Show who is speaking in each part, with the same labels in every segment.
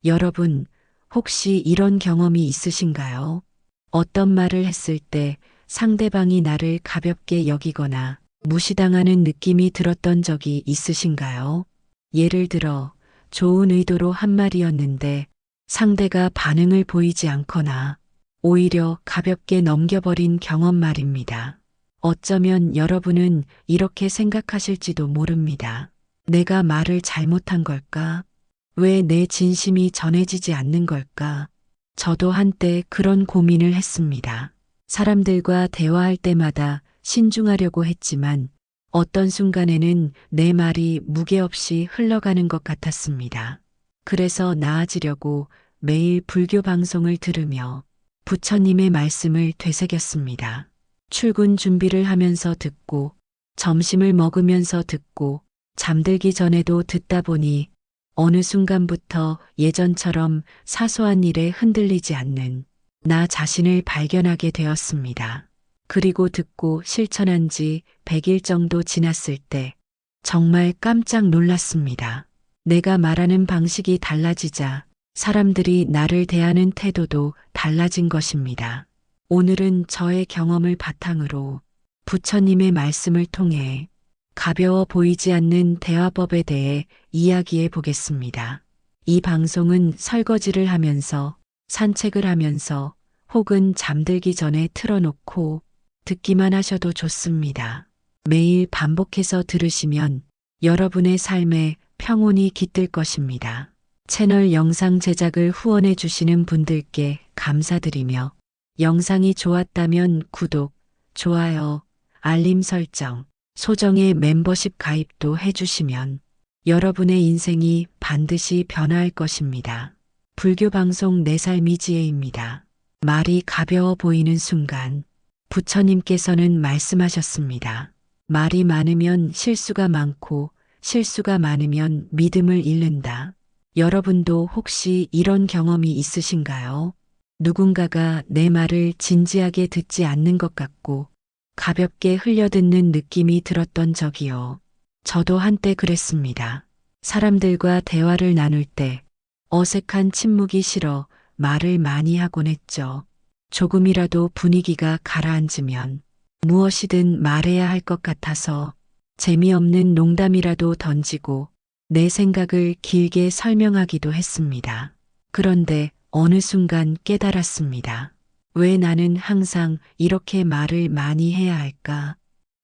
Speaker 1: 여러분, 혹시 이런 경험이 있으신가요? 어떤 말을 했을 때 상대방이 나를 가볍게 여기거나 무시당하는 느낌이 들었던 적이 있으신가요? 예를 들어, 좋은 의도로 한 말이었는데 상대가 반응을 보이지 않거나 오히려 가볍게 넘겨버린 경험 말입니다. 어쩌면 여러분은 이렇게 생각하실지도 모릅니다. 내가 말을 잘못한 걸까? 왜 내 진심이 전해지지 않는 걸까? 저도 한때 그런 고민을 했습니다. 사람들과 대화할 때마다 신중하려고 했지만 어떤 순간에는 내 말이 무게 없이 흘러가는 것 같았습니다. 그래서 나아지려고 매일 불교 방송을 들으며 부처님의 말씀을 되새겼습니다. 출근 준비를 하면서 듣고, 점심을 먹으면서 듣고, 잠들기 전에도 듣다 보니 어느 순간부터 예전처럼 사소한 일에 흔들리지 않는 나 자신을 발견하게 되었습니다. 그리고 듣고 실천한 지 100일 정도 지났을 때 정말 깜짝 놀랐습니다. 내가 말하는 방식이 달라지자 사람들이 나를 대하는 태도도 달라진 것입니다. 오늘은 저의 경험을 바탕으로 부처님의 말씀을 통해 가벼워 보이지 않는 대화법에 대해 이야기해 보겠습니다. 이 방송은 설거지를 하면서, 산책을 하면서, 혹은 잠들기 전에 틀어놓고 듣기만 하셔도 좋습니다. 매일 반복해서 들으시면 여러분의 삶에 평온이 깃들 것입니다. 채널 영상 제작을 후원해 주시는 분들께 감사드리며 영상이 좋았다면 구독, 좋아요, 알림 설정, 소정의 멤버십 가입도 해주시면 여러분의 인생이 반드시 변화할 것입니다. 불교 방송 내 삶이 지혜입니다. 말이 가벼워 보이는 순간 부처님께서는 말씀하셨습니다. 말이 많으면 실수가 많고 실수가 많으면 믿음을 잃는다. 여러분도 혹시 이런 경험이 있으신가요? 누군가가 내 말을 진지하게 듣지 않는 것 같고 가볍게 흘려듣는 느낌이 들었던 적이요. 저도 한때 그랬습니다. 사람들과 대화를 나눌 때 어색한 침묵이 싫어 말을 많이 하곤 했죠. 조금이라도 분위기가 가라앉으면 무엇이든 말해야 할 것 같아서 재미없는 농담이라도 던지고 내 생각을 길게 설명하기도 했습니다. 그런데 어느 순간 깨달았습니다. 왜 나는 항상 이렇게 말을 많이 해야 할까?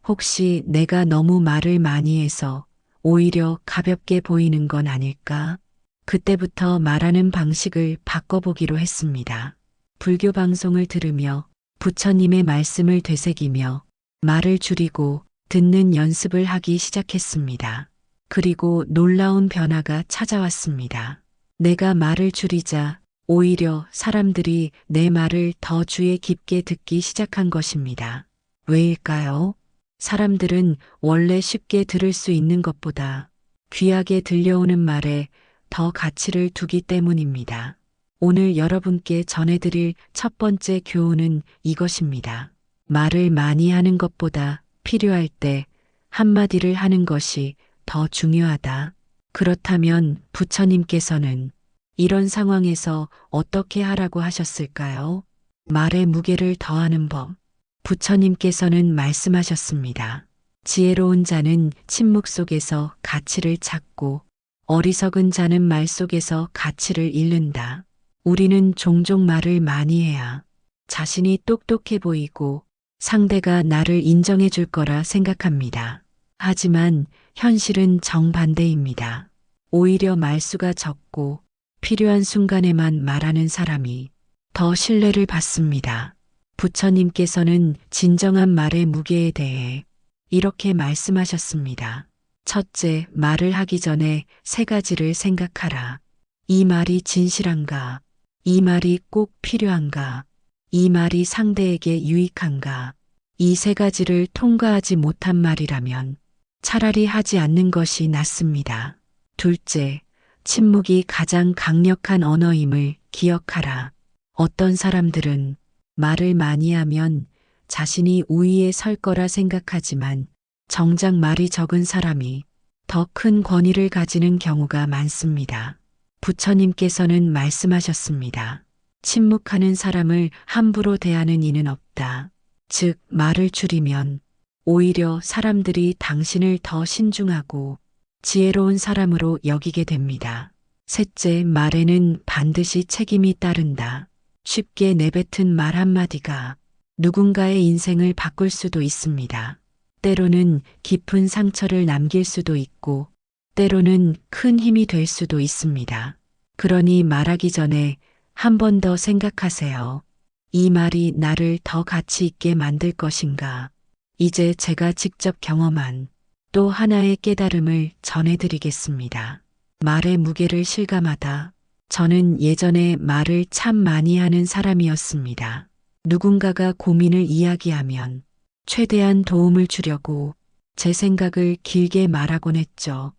Speaker 1: 혹시 내가 너무 말을 많이 해서 오히려 가볍게 보이는 건 아닐까? 그때부터 말하는 방식을 바꿔보기로 했습니다. 불교 방송을 들으며 부처님의 말씀을 되새기며 말을 줄이고 듣는 연습을 하기 시작했습니다. 그리고 놀라운 변화가 찾아왔습니다. 내가 말을 줄이자 오히려 사람들이 내 말을 더 주의 깊게 듣기 시작한 것입니다. 왜일까요? 사람들은 원래 쉽게 들을 수 있는 것보다 귀하게 들려오는 말에 더 가치를 두기 때문입니다. 오늘 여러분께 전해드릴 첫 번째 교훈은 이것입니다. 말을 많이 하는 것보다 필요할 때 한마디를 하는 것이 더 중요하다. 그렇다면 부처님께서는 이런 상황에서 어떻게 하라고 하셨을까요? 말의 무게를 더하는 법. 부처님께서는 말씀하셨습니다. 지혜로운 자는 침묵 속에서 가치를 찾고 어리석은 자는 말 속에서 가치를 잃는다. 우리는 종종 말을 많이 해야 자신이 똑똑해 보이고 상대가 나를 인정해 줄 거라 생각합니다. 하지만 현실은 정반대입니다. 오히려 말수가 적고 필요한 순간에만 말하는 사람이 더 신뢰를 받습니다. 부처님께서는 진정한 말의 무게에 대해 이렇게 말씀하셨습니다. 첫째, 말을 하기 전에 3가지를 생각하라. 이 말이 진실한가? 이 말이 꼭 필요한가? 이 말이 상대에게 유익한가? 이 3가지를 통과하지 못한 말이라면 차라리 하지 않는 것이 낫습니다. 둘째, 침묵이 가장 강력한 언어임을 기억하라. 어떤 사람들은 말을 많이 하면 자신이 우위에 설 거라 생각하지만 정작 말이 적은 사람이 더 큰 권위를 가지는 경우가 많습니다. 부처님께서는 말씀하셨습니다. 침묵하는 사람을 함부로 대하는 이는 없다. 즉, 말을 줄이면 오히려 사람들이 당신을 더 신중하고 지혜로운 사람으로 여기게 됩니다. 셋째, 말에는 반드시 책임이 따른다. 쉽게 내뱉은 말 한마디가 누군가의 인생을 바꿀 수도 있습니다. 때로는 깊은 상처를 남길 수도 있고, 때로는 큰 힘이 될 수도 있습니다. 그러니 말하기 전에 한 번 더 생각하세요. 이 말이 나를 더 가치 있게 만들 것인가? 이제 제가 직접 경험한 또 하나의 깨달음을 전해드리겠습니다. 말의 무게를 실감하다. 저는 예전에 말을 참 많이 하는 사람이었습니다. 누군가가 고민을 이야기하면 최대한 도움을 주려고 제 생각을 길게 말하곤 했죠.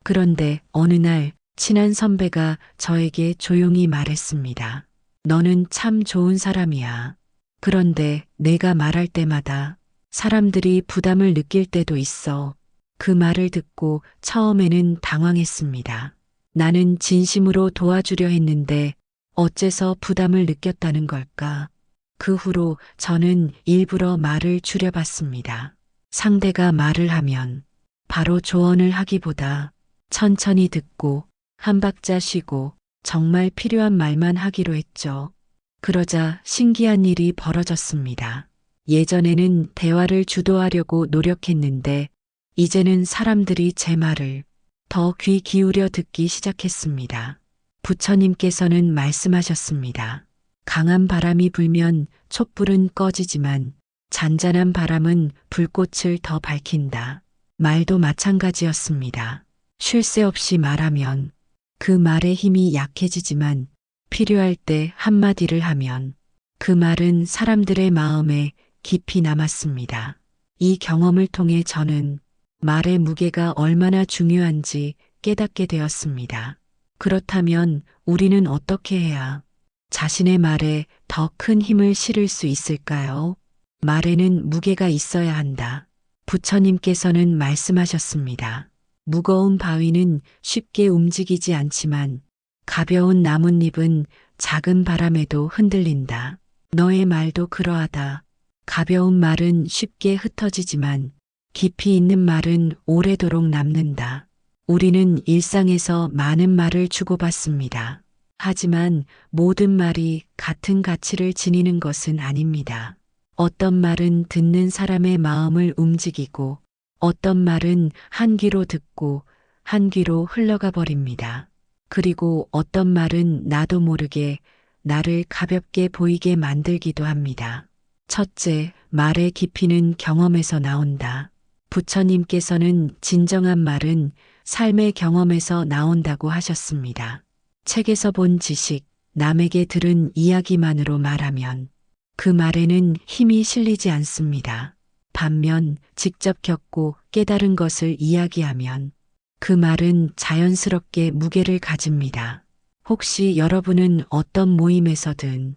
Speaker 1: 그런데 어느 날 친한 선배가 저에게 조용히 말했습니다. 너는 참 좋은 사람이야. 그런데 내가 말할 때마다 사람들이 부담을 느낄 때도 있어. 그 말을 듣고 처음에는 당황했습니다. 나는 진심으로 도와주려 했는데 어째서 부담을 느꼈다는 걸까? 그 후로 저는 일부러 말을 줄여봤습니다. 상대가 말을 하면 바로 조언을 하기보다 천천히 듣고 한 박자 쉬고 정말 필요한 말만 하기로 했죠. 그러자 신기한 일이 벌어졌습니다. 예전에는 대화를 주도하려고 노력했는데 이제는 사람들이 제 말을 더 귀 기울여 듣기 시작했습니다. 부처님께서는 말씀하셨습니다. 강한 바람이 불면 촛불은 꺼지지만 잔잔한 바람은 불꽃을 더 밝힌다. 말도 마찬가지였습니다. 쉴 새 없이 말하면 그 말의 힘이 약해지지만 필요할 때 한마디를 하면 그 말은 사람들의 마음에 깊이 남았습니다. 이 경험을 통해 저는 말의 무게가 얼마나 중요한지 깨닫게 되었습니다. 그렇다면 우리는 어떻게 해야 자신의 말에 더 큰 힘을 실을 수 있을까요? 말에는 무게가 있어야 한다. 부처님께서는 말씀하셨습니다. 무거운 바위는 쉽게 움직이지 않지만 가벼운 나뭇잎은 작은 바람에도 흔들린다. 너의 말도 그러하다. 가벼운 말은 쉽게 흩어지지만 깊이 있는 말은 오래도록 남는다. 우리는 일상에서 많은 말을 주고받습니다. 하지만 모든 말이 같은 가치를 지니는 것은 아닙니다. 어떤 말은 듣는 사람의 마음을 움직이고 어떤 말은 한 귀로 듣고 한 귀로 흘러가 버립니다. 그리고 어떤 말은 나도 모르게 나를 가볍게 보이게 만들기도 합니다. 첫째, 말의 깊이는 경험에서 나온다. 부처님께서는 진정한 말은 삶의 경험에서 나온다고 하셨습니다. 책에서 본 지식, 남에게 들은 이야기만으로 말하면 그 말에는 힘이 실리지 않습니다. 반면 직접 겪고 깨달은 것을 이야기하면 그 말은 자연스럽게 무게를 가집니다. 혹시 여러분은 어떤 모임에서든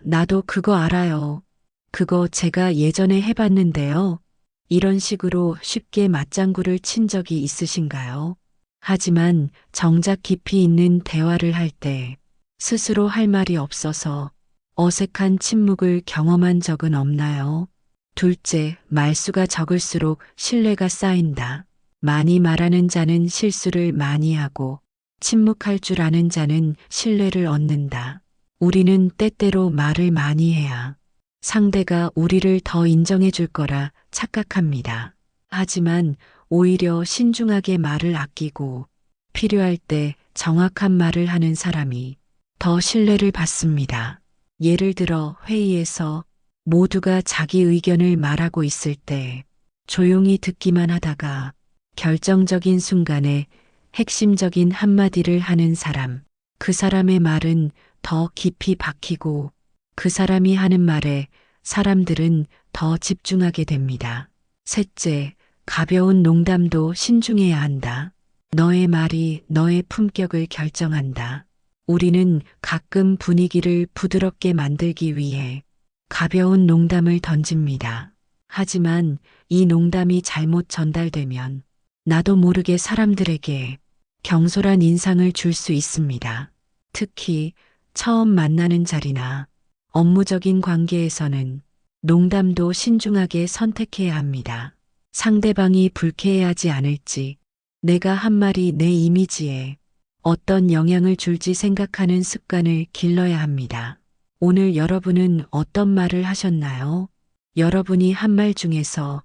Speaker 1: 나도 그거 알아요. 그거 제가 예전에 해봤는데요. 이런 식으로 쉽게 맞장구를 친 적이 있으신가요? 하지만 정작 깊이 있는 대화를 할 때 스스로 할 말이 없어서 어색한 침묵을 경험한 적은 없나요? 둘째, 말수가 적을수록 신뢰가 쌓인다. 많이 말하는 자는 실수를 많이 하고 침묵할 줄 아는 자는 신뢰를 얻는다. 우리는 때때로 말을 많이 해야 상대가 우리를 더 인정해 줄 거라 착각합니다. 하지만 오히려 신중하게 말을 아끼고 필요할 때 정확한 말을 하는 사람이 더 신뢰를 받습니다. 예를 들어 회의에서 모두가 자기 의견을 말하고 있을 때 조용히 듣기만 하다가 결정적인 순간에 핵심적인 한마디를 하는 사람, 그 사람의 말은 더 깊이 박히고 그 사람이 하는 말에 사람들은 더 집중하게 됩니다. 셋째, 가벼운 농담도 신중해야 한다. 너의 말이 너의 품격을 결정한다. 우리는 가끔 분위기를 부드럽게 만들기 위해 가벼운 농담을 던집니다. 하지만 이 농담이 잘못 전달되면 나도 모르게 사람들에게 경솔한 인상을 줄 수 있습니다. 특히 처음 만나는 자리나 업무적인 관계에서는 농담도 신중하게 선택해야 합니다. 상대방이 불쾌해하지 않을지, 내가 한 말이 내 이미지에 어떤 영향을 줄지 생각하는 습관을 길러야 합니다. 오늘 여러분은 어떤 말을 하셨나요? 여러분이 한 말 중에서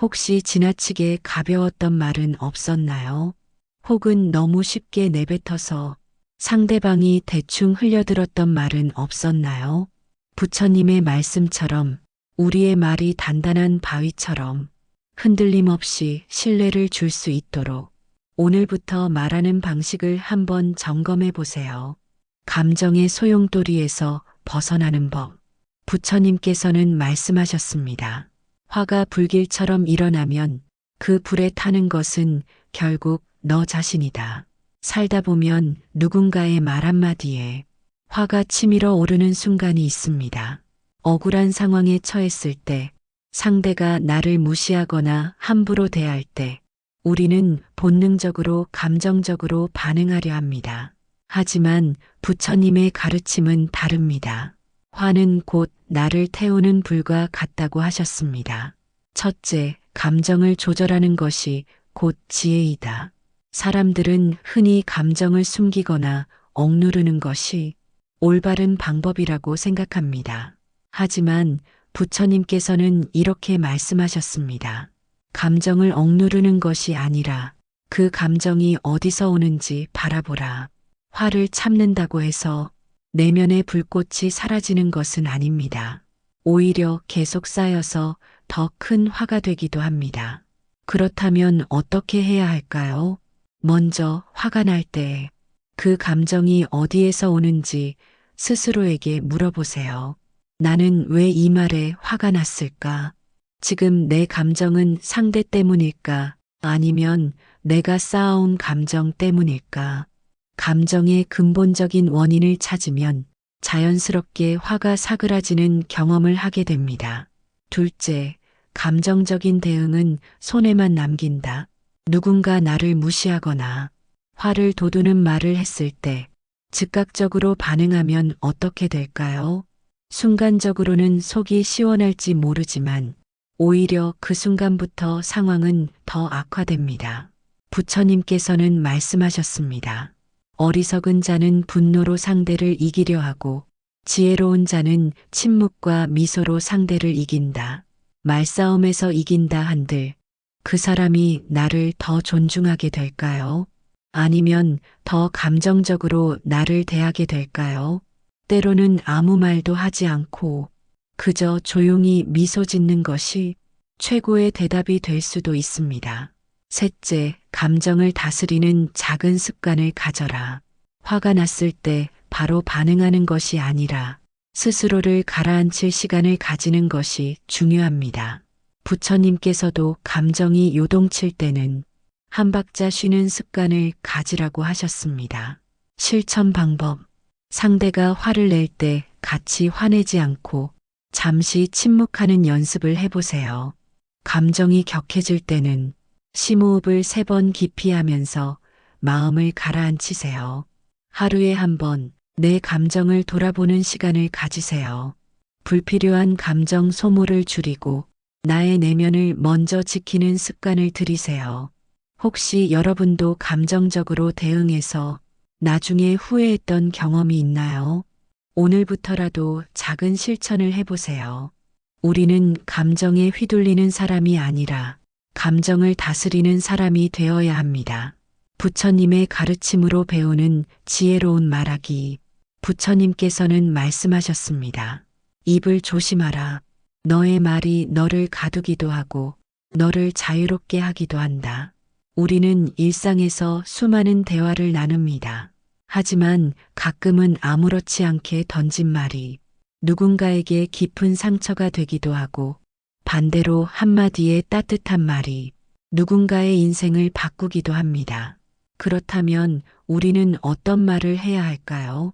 Speaker 1: 혹시 지나치게 가벼웠던 말은 없었나요? 혹은 너무 쉽게 내뱉어서 상대방이 대충 흘려들었던 말은 없었나요? 부처님의 말씀처럼 우리의 말이 단단한 바위처럼 흔들림 없이 신뢰를 줄 수 있도록 오늘부터 말하는 방식을 한번 점검해 보세요. 감정의 소용돌이에서 벗어나는 법. 부처님께서는 말씀하셨습니다. 화가 불길처럼 일어나면 그 불에 타는 것은 결국 너 자신이다. 살다 보면 누군가의 말 한마디에 화가 치밀어 오르는 순간이 있습니다. 억울한 상황에 처했을 때, 상대가 나를 무시하거나 함부로 대할 때, 우리는 본능적으로 감정적으로 반응하려 합니다. 하지만 부처님의 가르침은 다릅니다. 화는 곧 나를 태우는 불과 같다고 하셨습니다. 첫째, 감정을 조절하는 것이 곧 지혜이다. 사람들은 흔히 감정을 숨기거나 억누르는 것이 올바른 방법이라고 생각합니다. 하지만 부처님께서는 이렇게 말씀하셨습니다. 감정을 억누르는 것이 아니라 그 감정이 어디서 오는지 바라보라. 화를 참는다고 해서 내면의 불꽃이 사라지는 것은 아닙니다. 오히려 계속 쌓여서 더 큰 화가 되기도 합니다. 그렇다면 어떻게 해야 할까요? 먼저 화가 날 때 그 감정이 어디에서 오는지 스스로에게 물어보세요. 나는 왜 이 말에 화가 났을까? 지금 내 감정은 상대 때문일까? 아니면 내가 쌓아온 감정 때문일까? 감정의 근본적인 원인을 찾으면 자연스럽게 화가 사그라지는 경험을 하게 됩니다. 둘째, 감정적인 대응은 손해만 남긴다. 누군가 나를 무시하거나 화를 돋우는 말을 했을 때 즉각적으로 반응하면 어떻게 될까요? 순간적으로는 속이 시원할지 모르지만 오히려 그 순간부터 상황은 더 악화됩니다. 부처님께서는 말씀하셨습니다. 어리석은 자는 분노로 상대를 이기려 하고 지혜로운 자는 침묵과 미소로 상대를 이긴다. 말싸움에서 이긴다 한들 그 사람이 나를 더 존중하게 될까요? 아니면 더 감정적으로 나를 대하게 될까요? 때로는 아무 말도 하지 않고 그저 조용히 미소 짓는 것이 최고의 대답이 될 수도 있습니다. 셋째, 감정을 다스리는 작은 습관을 가져라. 화가 났을 때 바로 반응하는 것이 아니라 스스로를 가라앉힐 시간을 가지는 것이 중요합니다. 부처님께서도 감정이 요동칠 때는 한 박자 쉬는 습관을 가지라고 하셨습니다. 실천 방법. 상대가 화를 낼 때 같이 화내지 않고 잠시 침묵하는 연습을 해보세요. 감정이 격해질 때는 심호흡을 3번 깊이 하면서 마음을 가라앉히세요. 하루에 한 번 내 감정을 돌아보는 시간을 가지세요. 불필요한 감정 소모를 줄이고 나의 내면을 먼저 지키는 습관을 들이세요. 혹시 여러분도 감정적으로 대응해서 나중에 후회했던 경험이 있나요? 오늘부터라도 작은 실천을 해보세요. 우리는 감정에 휘둘리는 사람이 아니라 감정을 다스리는 사람이 되어야 합니다. 부처님의 가르침으로 배우는 지혜로운 말하기. 부처님께서는 말씀하셨습니다. 입을 조심하라. 너의 말이 너를 가두기도 하고 너를 자유롭게 하기도 한다. 우리는 일상에서 수많은 대화를 나눕니다. 하지만 가끔은 아무렇지 않게 던진 말이 누군가에게 깊은 상처가 되기도 하고 반대로 한마디의 따뜻한 말이 누군가의 인생을 바꾸기도 합니다. 그렇다면 우리는 어떤 말을 해야 할까요?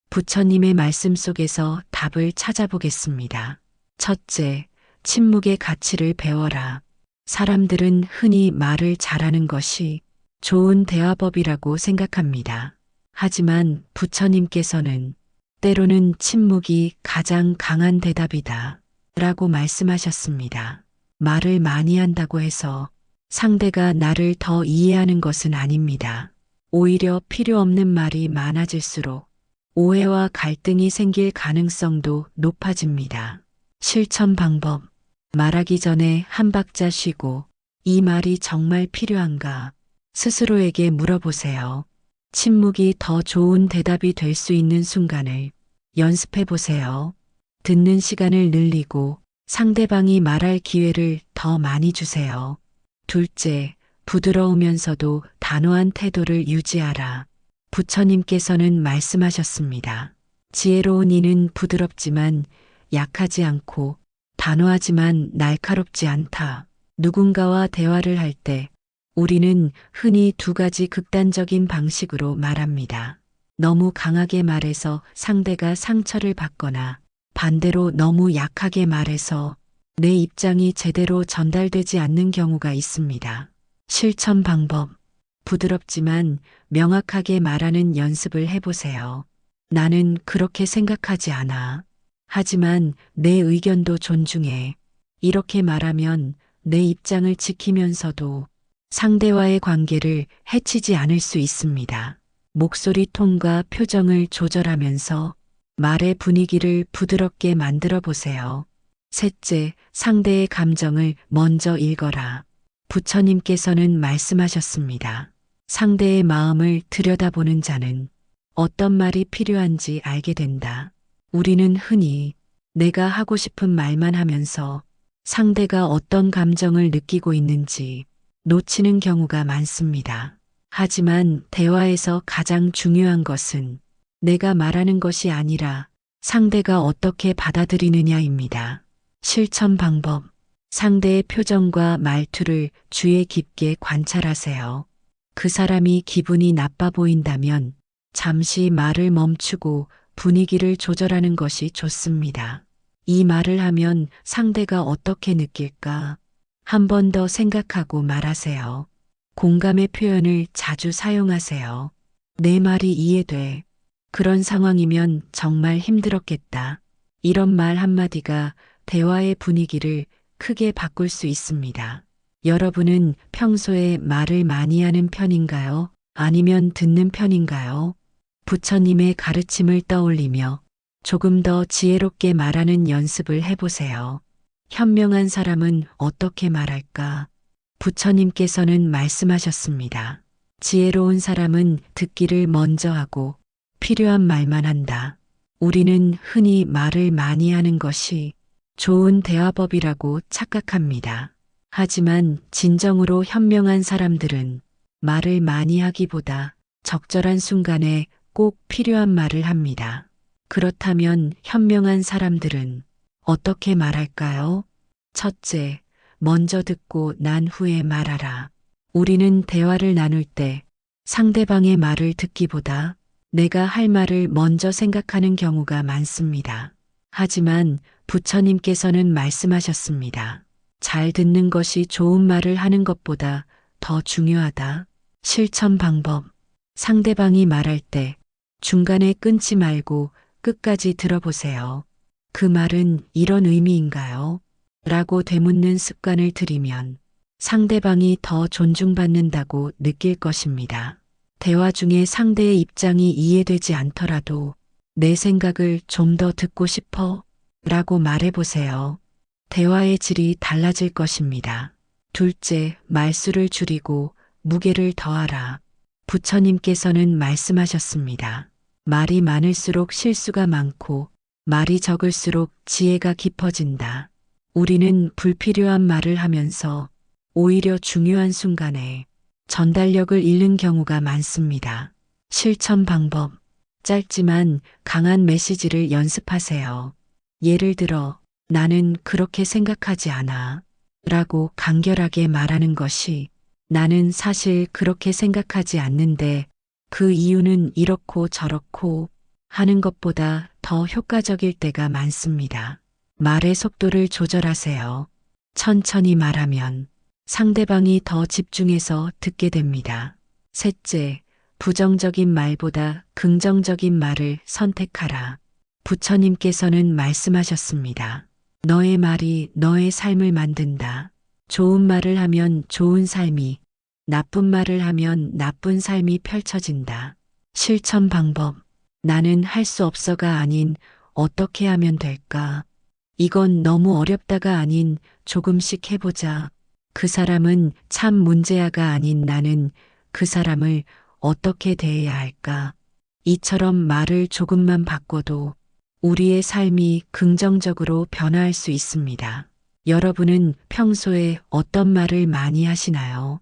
Speaker 1: 부처님의 말씀 속에서 답을 찾아보겠습니다. 첫째, 침묵의 가치를 배워라. 사람들은 흔히 말을 잘하는 것이 좋은 대화법이라고 생각합니다. 하지만 부처님께서는 때로는 침묵이 가장 강한 대답이다 라고 말씀하셨습니다. 말을 많이 한다고 해서 상대가 나를 더 이해하는 것은 아닙니다. 오히려 필요 없는 말이 많아질수록 오해와 갈등이 생길 가능성도 높아집니다. 실천 방법. 말하기 전에 한 박자 쉬고 이 말이 정말 필요한가 스스로에게 물어보세요. 침묵이 더 좋은 대답이 될 수 있는 순간을 연습해 보세요. 듣는 시간을 늘리고 상대방이 말할 기회를 더 많이 주세요. 둘째, 부드러우면서도 단호한 태도를 유지하라. 부처님께서는 말씀하셨습니다. 지혜로운 이는 부드럽지만 약하지 않고 단호하지만 날카롭지 않다. 누군가와 대화를 할 때 우리는 흔히 두 가지 극단적인 방식으로 말합니다. 너무 강하게 말해서 상대가 상처를 받거나 반대로 너무 약하게 말해서 내 입장이 제대로 전달되지 않는 경우가 있습니다. 실천 방법. 부드럽지만 명확하게 말하는 연습을 해보세요. 나는 그렇게 생각하지 않아. 하지만 내 의견도 존중해. 이렇게 말하면 내 입장을 지키면서도 상대와의 관계를 해치지 않을 수 있습니다. 목소리 톤과 표정을 조절하면서 말의 분위기를 부드럽게 만들어 보세요. 셋째, 상대의 감정을 먼저 읽어라. 부처님께서는 말씀하셨습니다. 상대의 마음을 들여다보는 자는 어떤 말이 필요한지 알게 된다. 우리는 흔히 내가 하고 싶은 말만 하면서 상대가 어떤 감정을 느끼고 있는지 놓치는 경우가 많습니다. 하지만 대화에서 가장 중요한 것은 내가 말하는 것이 아니라 상대가 어떻게 받아들이느냐입니다. 실천 방법. 상대의 표정과 말투를 주의 깊게 관찰하세요. 그 사람이 기분이 나빠 보인다면 잠시 말을 멈추고 분위기를 조절하는 것이 좋습니다. 이 말을 하면 상대가 어떻게 느낄까? 한 번 더 생각하고 말하세요. 공감의 표현을 자주 사용하세요. 내 말이 이해돼. 그런 상황이면 정말 힘들었겠다. 이런 말 한마디가 대화의 분위기를 크게 바꿀 수 있습니다. 여러분은 평소에 말을 많이 하는 편인가요? 아니면 듣는 편인가요? 부처님의 가르침을 떠올리며 조금 더 지혜롭게 말하는 연습을 해보세요. 현명한 사람은 어떻게 말할까? 부처님께서는 말씀하셨습니다. 지혜로운 사람은 듣기를 먼저 하고 필요한 말만 한다. 우리는 흔히 말을 많이 하는 것이 좋은 대화법이라고 착각합니다. 하지만 진정으로 현명한 사람들은 말을 많이 하기보다 적절한 순간에 꼭 필요한 말을 합니다. 그렇다면 현명한 사람들은 어떻게 말할까요? 첫째, 먼저 듣고 난 후에 말하라. 우리는 대화를 나눌 때 상대방의 말을 듣기보다 내가 할 말을 먼저 생각하는 경우가 많습니다. 하지만 부처님께서는 말씀하셨습니다. 잘 듣는 것이 좋은 말을 하는 것보다 더 중요하다. 실천 방법. 상대방이 말할 때 중간에 끊지 말고 끝까지 들어보세요. 그 말은 이런 의미인가요? 라고 되묻는 습관을 들이면 상대방이 더 존중받는다고 느낄 것입니다. 대화 중에 상대의 입장이 이해되지 않더라도 내 생각을 좀 더 듣고 싶어 라고 말해보세요. 대화의 질이 달라질 것입니다. 둘째, 말수를 줄이고 무게를 더하라. 부처님께서는 말씀하셨습니다. 말이 많을수록 실수가 많고 말이 적을수록 지혜가 깊어진다. 우리는 불필요한 말을 하면서 오히려 중요한 순간에 전달력을 잃는 경우가 많습니다. 실천 방법. 짧지만 강한 메시지를 연습하세요. 예를 들어, 나는 그렇게 생각하지 않아. 라고 간결하게 말하는 것이 나는 사실 그렇게 생각하지 않는데 그 이유는 이렇고 저렇고 하는 것보다 더 효과적일 때가 많습니다. 말의 속도를 조절하세요. 천천히 말하면 상대방이 더 집중해서 듣게 됩니다. 셋째, 부정적인 말보다 긍정적인 말을 선택하라. 부처님께서는 말씀하셨습니다. 너의 말이 너의 삶을 만든다. 좋은 말을 하면 좋은 삶이, 나쁜 말을 하면 나쁜 삶이 펼쳐진다. 실천 방법. 나는 할 수 없어가 아닌 어떻게 하면 될까? 이건 너무 어렵다가 아닌 조금씩 해보자. 그 사람은 참 문제야가 아닌 나는 그 사람을 어떻게 대해야 할까? 이처럼 말을 조금만 바꿔도 우리의 삶이 긍정적으로 변화할 수 있습니다. 여러분은 평소에 어떤 말을 많이 하시나요?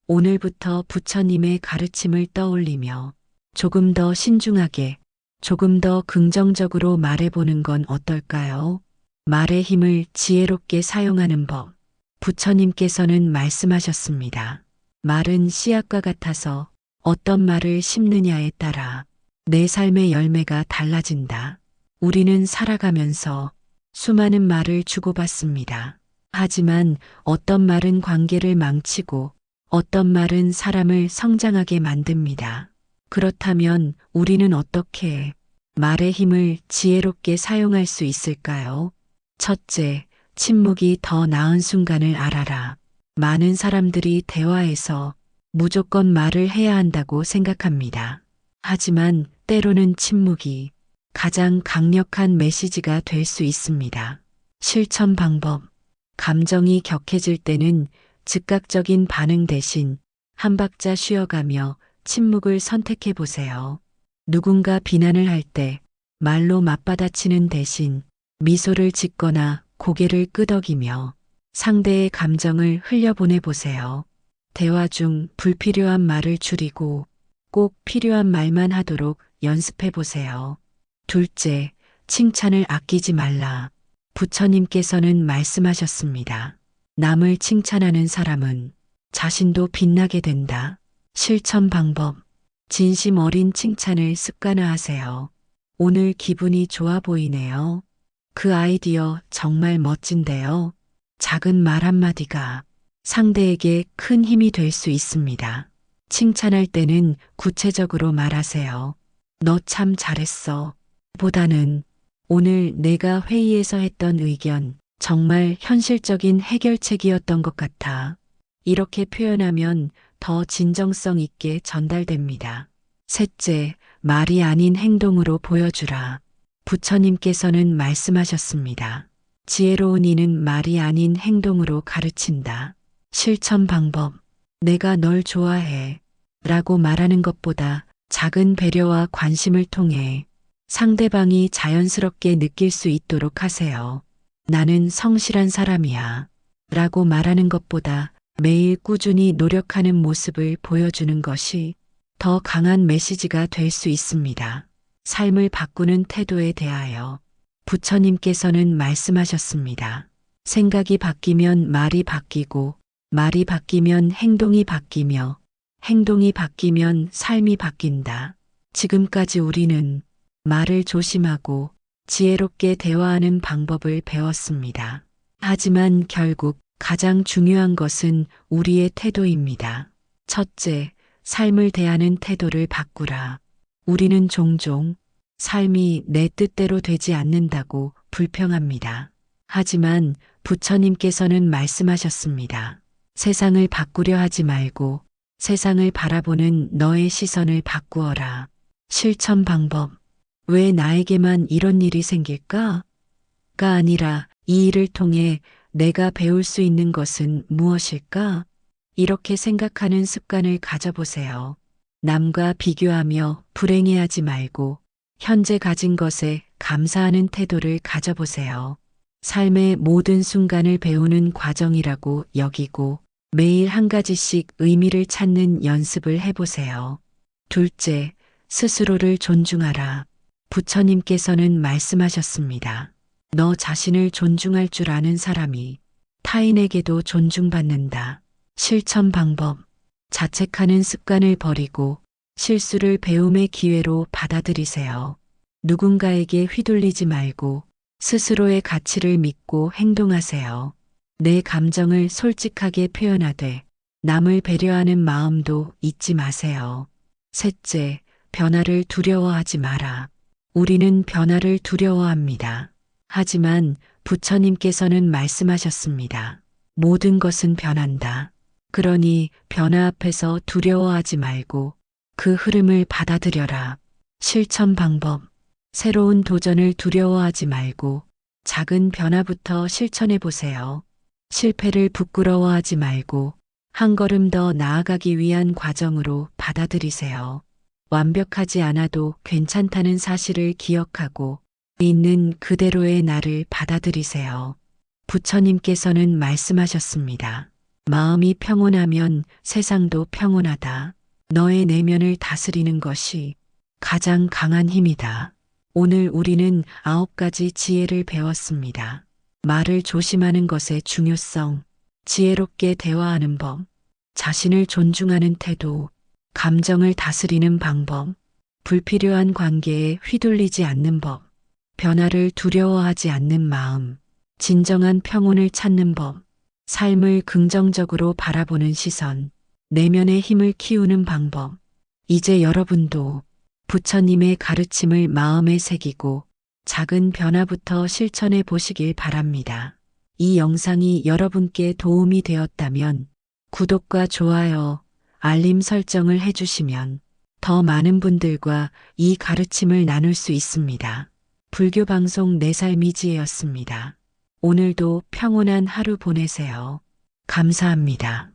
Speaker 1: 오늘부터 부처님의 가르침을 떠올리며 조금 더 신중하게, 조금 더 긍정적으로 말해보는 건 어떨까요? 말의 힘을 지혜롭게 사용하는 법. 부처님께서는 말씀하셨습니다. 말은 씨앗과 같아서 어떤 말을 심느냐에 따라 내 삶의 열매가 달라진다. 우리는 살아가면서 수많은 말을 주고받습니다. 하지만 어떤 말은 관계를 망치고 어떤 말은 사람을 성장하게 만듭니다. 그렇다면 우리는 어떻게 말의 힘을 지혜롭게 사용할 수 있을까요? 첫째, 침묵이 더 나은 순간을 알아라. 많은 사람들이 대화에서 무조건 말을 해야 한다고 생각합니다. 하지만 때로는 침묵이 가장 강력한 메시지가 될 수 있습니다. 실천 방법. 감정이 격해질 때는 즉각적인 반응 대신 한 박자 쉬어가며 침묵을 선택해 보세요. 누군가 비난을 할 때 말로 맞받아치는 대신 미소를 짓거나 고개를 끄덕이며 상대의 감정을 흘려보내 보세요. 대화 중 불필요한 말을 줄이고 꼭 필요한 말만 하도록 연습해 보세요. 둘째, 칭찬을 아끼지 말라. 부처님께서는 말씀하셨습니다. 남을 칭찬하는 사람은 자신도 빛나게 된다. 실천 방법. 진심 어린 칭찬을 습관화하세요. 오늘 기분이 좋아 보이네요. 그 아이디어 정말 멋진데요. 작은 말 한마디가 상대에게 큰 힘이 될 수 있습니다. 칭찬할 때는 구체적으로 말하세요. 너 참 잘했어. 보다는 오늘 내가 회의에서 했던 의견 정말 현실적인 해결책이었던 것 같아. 이렇게 표현하면 더 진정성 있게 전달됩니다. 셋째, 말이 아닌 행동으로 보여주라. 부처님께서는 말씀하셨습니다. 지혜로운 이는 말이 아닌 행동으로 가르친다. 실천 방법. 내가 널 좋아해 라고 말하는 것보다 작은 배려와 관심을 통해 상대방이 자연스럽게 느낄 수 있도록 하세요. 나는 성실한 사람이야 라고 말하는 것보다 매일 꾸준히 노력하는 모습을 보여주는 것이 더 강한 메시지가 될 수 있습니다. 삶을 바꾸는 태도에 대하여 부처님께서는 말씀하셨습니다. 생각이 바뀌면 말이 바뀌고 말이 바뀌면 행동이 바뀌며 행동이 바뀌면 삶이 바뀐다. 지금까지 우리는 말을 조심하고 지혜롭게 대화하는 방법을 배웠습니다. 하지만 결국 가장 중요한 것은 우리의 태도입니다. 첫째, 삶을 대하는 태도를 바꾸라. 우리는 종종 삶이 내 뜻대로 되지 않는다고 불평합니다. 하지만 부처님께서는 말씀하셨습니다. 세상을 바꾸려 하지 말고 세상을 바라보는 너의 시선을 바꾸어라. 실천 방법. 왜 나에게만 이런 일이 생길까? 가 아니라 이 일을 통해 내가 배울 수 있는 것은 무엇일까? 이렇게 생각하는 습관을 가져보세요. 남과 비교하며 불행해하지 말고 현재 가진 것에 감사하는 태도를 가져보세요. 삶의 모든 순간을 배우는 과정이라고 여기고 매일 한 가지씩 의미를 찾는 연습을 해보세요. 둘째, 스스로를 존중하라. 부처님께서는 말씀하셨습니다. 너 자신을 존중할 줄 아는 사람이 타인에게도 존중받는다. 실천 방법. 자책하는 습관을 버리고 실수를 배움의 기회로 받아들이세요. 누군가에게 휘둘리지 말고 스스로의 가치를 믿고 행동하세요. 내 감정을 솔직하게 표현하되 남을 배려하는 마음도 잊지 마세요. 셋째, 변화를 두려워하지 마라. 우리는 변화를 두려워합니다. 하지만 부처님께서는 말씀하셨습니다. 모든 것은 변한다. 그러니 변화 앞에서 두려워하지 말고 그 흐름을 받아들여라. 실천 방법. 새로운 도전을 두려워하지 말고 작은 변화부터 실천해 보세요. 실패를 부끄러워하지 말고 한 걸음 더 나아가기 위한 과정으로 받아들이세요. 완벽하지 않아도 괜찮다는 사실을 기억하고 있는 그대로의 나를 받아들이세요. 부처님께서는 말씀하셨습니다. 마음이 평온하면 세상도 평온하다. 너의 내면을 다스리는 것이 가장 강한 힘이다. 오늘 우리는 9가지 지혜를 배웠습니다. 말을 조심하는 것의 중요성, 지혜롭게 대화하는 법, 자신을 존중하는 태도, 감정을 다스리는 방법, 불필요한 관계에 휘둘리지 않는 법, 변화를 두려워하지 않는 마음, 진정한 평온을 찾는 법, 삶을 긍정적으로 바라보는 시선, 내면의 힘을 키우는 방법. 이제 여러분도 부처님의 가르침을 마음에 새기고 작은 변화부터 실천해 보시길 바랍니다. 이 영상이 여러분께 도움이 되었다면 구독과 좋아요, 알림 설정을 해주시면 더 많은 분들과 이 가르침을 나눌 수 있습니다. 불교 방송 내 삶이 지혜였습니다. 오늘도 평온한 하루 보내세요. 감사합니다.